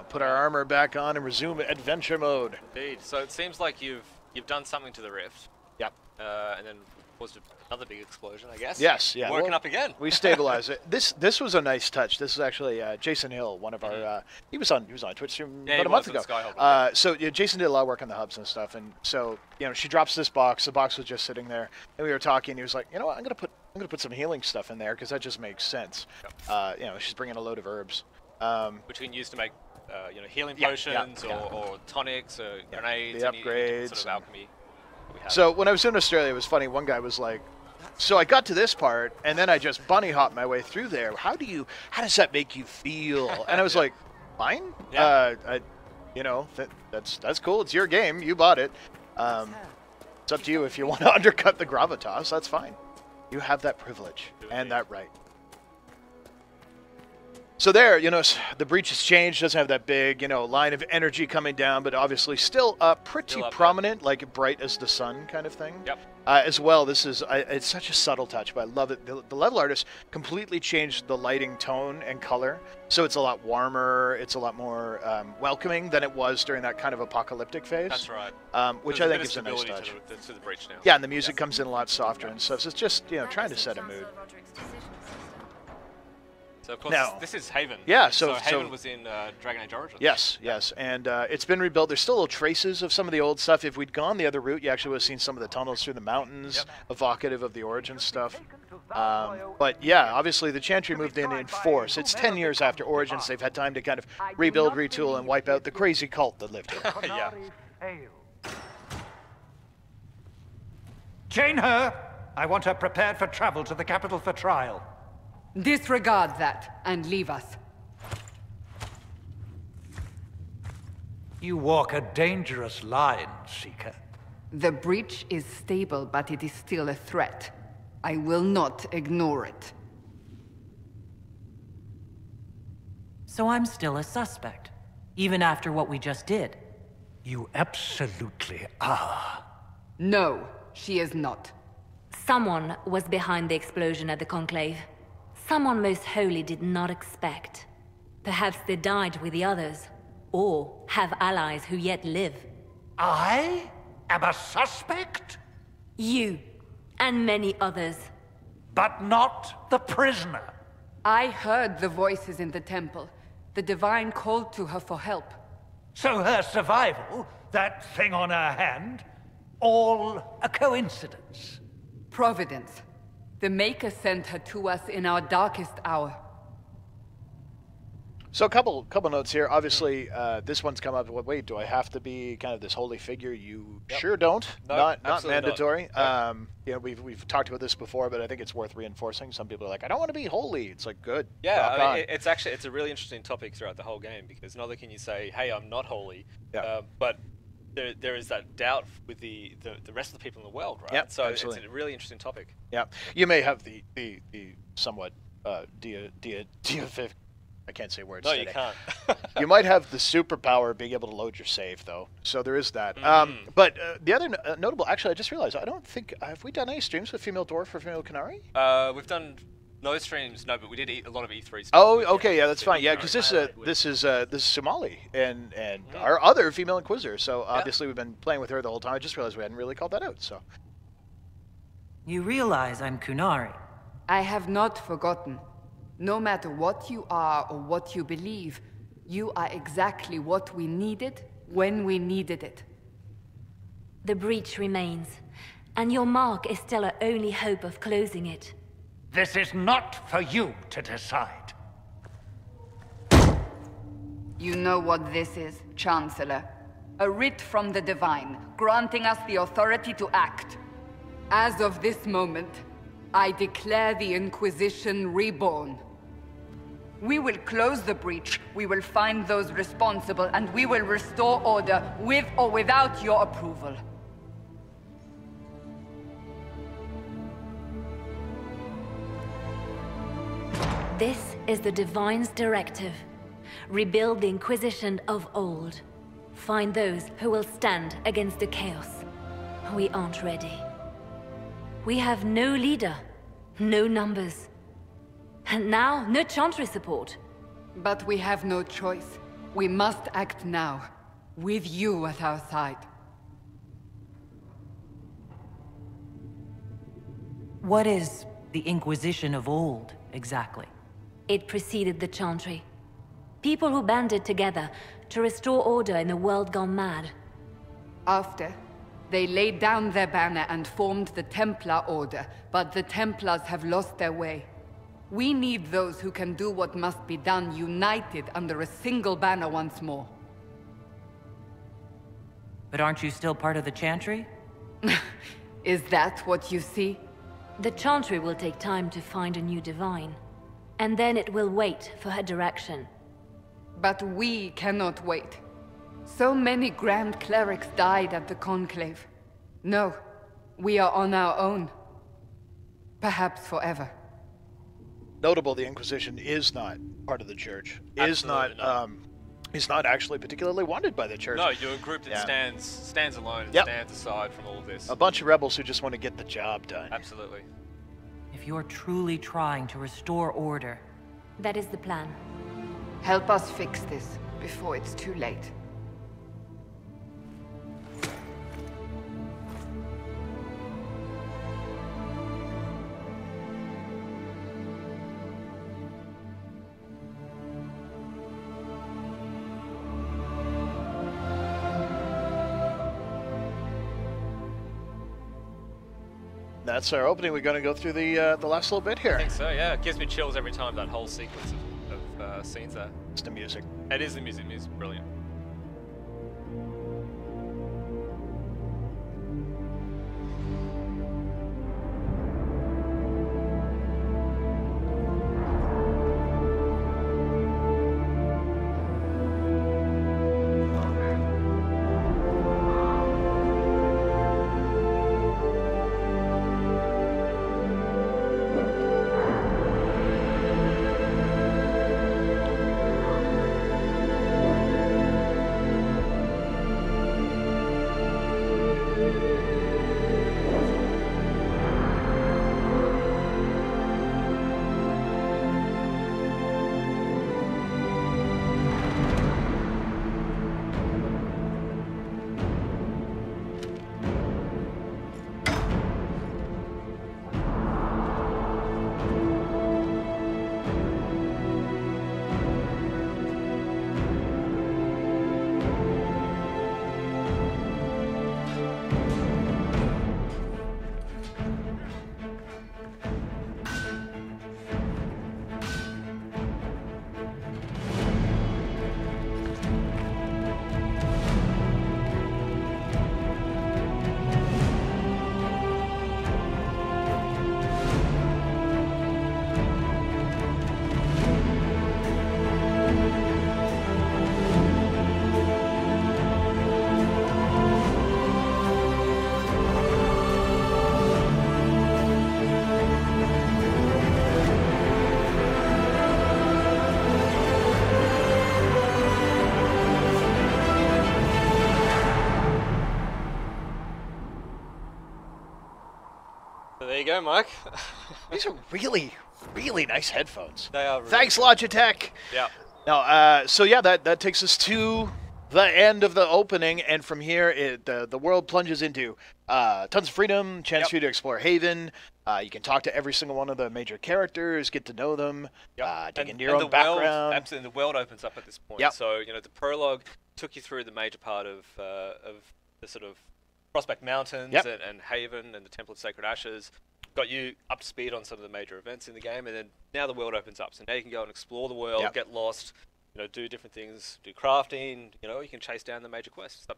Put our armor back on and resume adventure mode. Indeed. So it seems like you've done something to the rift. Yep. And then caused another big explosion, I guess. Yes, yeah. Working up again. We stabilize it. This was a nice touch. This is actually Jason Hill, one of our. He was on Twitch stream about a month ago. So Jason did a lot of work on the hubs and stuff, and so she drops this box. The box was just sitting there, and we were talking. He was like, you know what, I'm gonna put some healing stuff in there because that just makes sense. Yep. She's bringing a load of herbs, which you can use to make healing potions or tonics or grenades. The upgrades. Sort of alchemy. So when I was in Australia, it was funny. One guy was like, so I got to this part, and then I just bunny hopped my way through there. How does that make you feel? And I was like, fine. Yeah. That's cool. It's your game. You bought it. It's up to you if you want to undercut the gravitas. That's fine. You have that privilege and that right. So there, the breach has changed. Doesn't have that big, line of energy coming down, but obviously still pretty prominent, like bright as the sun kind of thing. Yep. As well, this is it's such a subtle touch, but I love it. The level artist completely changed the lighting tone and color, so it's a lot warmer. It's a lot more welcoming than it was during that kind of apocalyptic phase. That's right. Which I think is a nice touch. To the breach now. Yeah, and the music comes in a lot softer and stuff. So it's just trying to set a mood. So of course, this is Haven. Yeah, so Haven was in Dragon Age Origins. Yes, and it's been rebuilt. There's still little traces of some of the old stuff. If we'd gone the other route, you actually would have seen some of the tunnels through the mountains, evocative of the Origins stuff. But yeah, obviously the Chantry moved in force. It's 10 years after Origins. They've had time to kind of rebuild, retool, and wipe out the crazy cult that lived here. Yeah. Chain her! I want her prepared for travel to the capital for trial. Disregard that and leave us. You walk a dangerous line, Seeker. The breach is stable, but it is still a threat. I will not ignore it. So I'm still a suspect, even after what we just did. You absolutely are. No, she is not. Someone was behind the explosion at the Conclave. Someone most holy did not expect. Perhaps they died with the others, or have allies who yet live. I am a suspect? You, and many others. But not the prisoner. I heard the voices in the temple. The Divine called to her for help. So her survival, that thing on her hand, all a coincidence? Providence. The Maker sent her to us in our darkest hour. So a couple notes here. Obviously, this one's come up. Wait, do I have to be kind of this holy figure? You sure don't. No, not mandatory. Not. We've talked about this before, but I think it's worth reinforcing. Some people are like, I don't want to be holy. It's like, good. Yeah, it's a really interesting topic throughout the whole game, because not only can you say, hey, I'm not holy, but there is that doubt with the rest of the people in the world, right? Yep, so absolutely. It's a really interesting topic. Yeah, you may have the somewhat deific. I can't say words. No, today. you can't. You might have the superpower of being able to load your save, though. So there is that. But the other notable, actually, I just realized I don't think have we done any streams with female dwarf or female Canary? We've done No streams, no, but we did a lot of E3 stuff. Oh, okay, yeah, that's fine. Yeah, because this is Somali and our other female Inquisitor. So obviously we've been playing with her the whole time. I just realized we hadn't really called that out. So You realize I'm Kunari. I have not forgotten. No matter what you are or what you believe, you are exactly what we needed when we needed it. The breach remains, and your mark is still our only hope of closing it. This is not for you to decide. You know what this is, Chancellor. A writ from the Divine, granting us the authority to act. As of this moment, I declare the Inquisition reborn. We will close the breach, we will find those responsible, and we will restore order with or without your approval. This is the Divine's directive. Rebuild the Inquisition of old. Find those who will stand against the chaos. We aren't ready. We have no leader, no numbers. And now, no Chantry support. But we have no choice. We must act now, with you at our side. What is the Inquisition of old, exactly? It preceded the Chantry. People who banded together to restore order in a world gone mad. After, they laid down their banner and formed the Templar Order, but the Templars have lost their way. We need those who can do what must be done, united under a single banner once more. But aren't you still part of the Chantry? Is that what you see? The Chantry will take time to find a new Divine. And then it will wait for her direction. But we cannot wait. So many Grand Clerics died at the Conclave. No, we are on our own. Perhaps forever. notable, the Inquisition is not part of the Church. Is not actually particularly wanted by the Church. No, you're a group that stands alone and stands aside from all of this. A bunch of rebels who just want to get the job done. Absolutely. If you're truly trying to restore order... That is the plan. Help us fix this before it's too late. That's our opening. We're going to go through the last little bit here. I think so, yeah. It gives me chills every time, that whole sequence of scenes there. It's the music. It is the music. Music's brilliant. There you go, Mike. These are really, really nice headphones. They are. Really Thanks, good. Logitech. Yeah. Now, so yeah, that takes us to the end of the opening, and from here, the world plunges into tons of freedom, chance for you to explore Haven. You can talk to every single one of the major characters, get to know them, dig into your own background. Absolutely, the world opens up at this point. Yep. So, you know, the prologue took you through the major part of the sort of Prospect Mountains and Haven and the Temple of Sacred Ashes. Got you up to speed on some of the major events in the game, and then now the world opens up. So now you can go and explore the world, get lost, you know, do different things, do crafting. You know, you can chase down the major quests.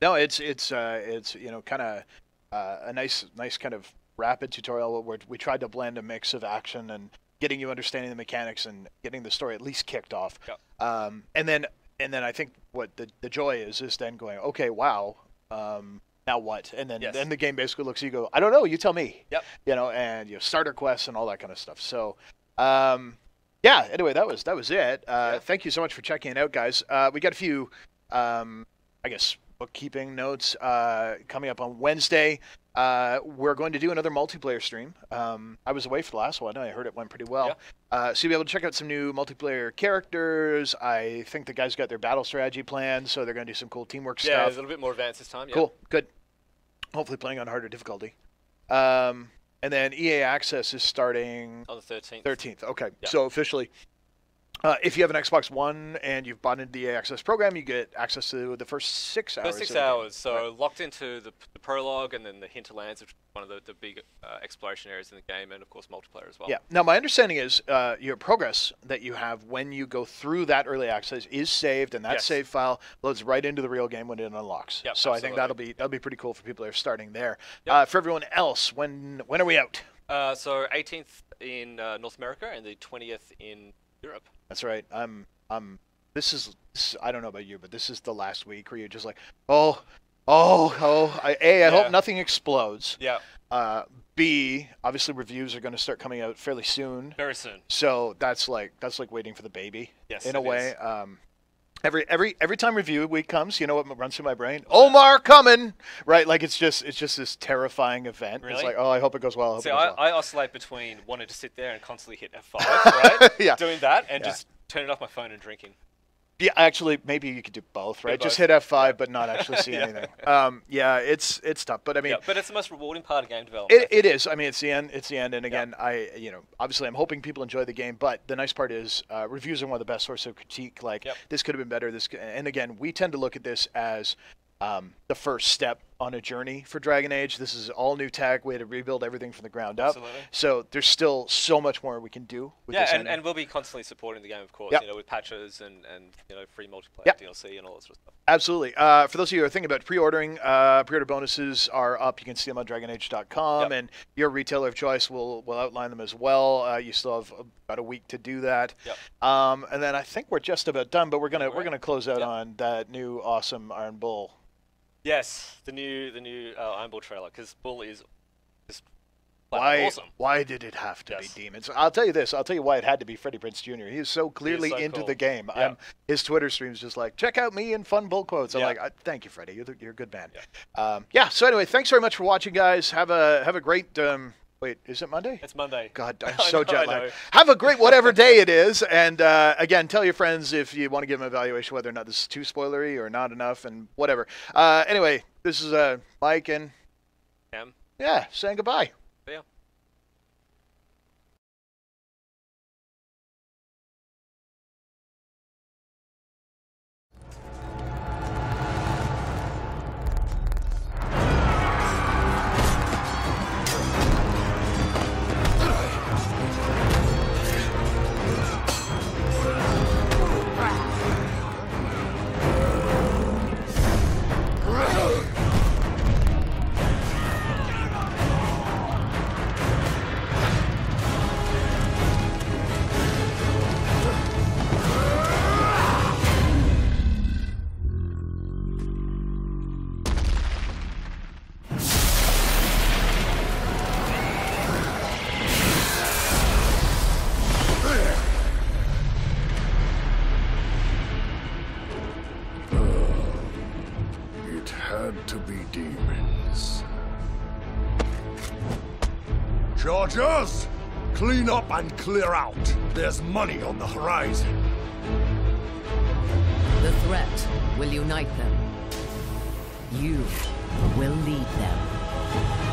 No, it's you know, kind of a nice kind of rapid tutorial where we tried to blend a mix of action and getting you understanding the mechanics and getting the story at least kicked off. And then I think what the joy is then going, okay, wow. Now what? And then the game basically looks at you, go, I don't know, you tell me. Yep. You know, and you know, starter quests and all that kind of stuff. So, yeah. Anyway, that was it. Thank you so much for checking it out, guys. We got a few, I guess, bookkeeping notes coming up on Wednesday. We're going to do another multiplayer stream. I was away for the last one. I heard it went pretty well. So you'll be able to check out some new multiplayer characters. I think the guys got their battle strategy planned, so they're going to do some cool teamwork stuff. Yeah, it's a little bit more advanced this time. Cool, good. Hopefully playing on harder difficulty. And then EA Access is starting on the 13th. 13th, okay. So officially, if you have an Xbox One and you've bought into the EA Access program, you get access to the first 6 hours. First 6 hours, so locked into the prologue and then the hinterlands, which is one of the big exploration areas in the game, and of course multiplayer as well. Yeah. Now my understanding is your progress that you have when you go through that early access is saved, and that save file loads right into the real game when it unlocks. Yep, so absolutely. I think that'll be pretty cool for people that are starting there. For everyone else, when are we out? So 18th in North America and the 20th in Europe. That's right. This is I don't know about you, but this is the last week where you're just like, I hope nothing explodes. Yeah. B, obviously reviews are going to start coming out fairly soon. Very soon. So that's like waiting for the baby. Yes, in a way. Is. Every time review week comes, you know what runs through my brain? Omar coming, right? Like it's just this terrifying event. Really? It's like, I hope it goes well. I oscillate between wanting to sit there and constantly hit F5, right? Doing that and just turning off my phone and drinking. Yeah, actually, maybe you could do both, right? Just hit F5, but not actually see anything. It's tough, but I mean, but it's the most rewarding part of game development. It is. I mean, it's the end. And again, obviously, I'm hoping people enjoy the game. But the nice part is, reviews are one of the best sources of critique. Like, this could have been better. And again, we tend to look at this as the first step on a journey for Dragon Age. This is all new tech. We had to rebuild everything from the ground up. Absolutely. So there's still so much more we can do with this. And we'll be constantly supporting the game, of course, you know, with patches and you know, free multiplayer DLC and all that sort of stuff. Absolutely. For those of you who are thinking about pre-ordering, pre-order bonuses are up. You can see them on DragonAge.com, and your retailer of choice will outline them as well. You still have about a week to do that. And then I think we're just about done, but we're gonna close out on that new awesome Iron Bull. Yes, the new Iron Bull trailer, because Bull is just awesome. Why did it have to be demons? I'll tell you this. I'll tell you why it had to be Freddie Prinze Jr. He is so clearly into the game. His Twitter stream's just like, check out me and fun bull quotes. I'm like, thank you, Freddie. You're a good man. So anyway, thanks very much for watching, guys. Have a great. Wait, is it Monday? It's Monday. God, I'm so jet lagged. Have a great whatever day it is. And again, tell your friends if you want to give them an evaluation whether or not this is too spoilery or not enough and whatever. Anyway, this is Mike and Cam. Yeah, saying goodbye. See ya. To be demons. Charge us! Clean up and clear out. There's money on the horizon. The threat will unite them. You will lead them.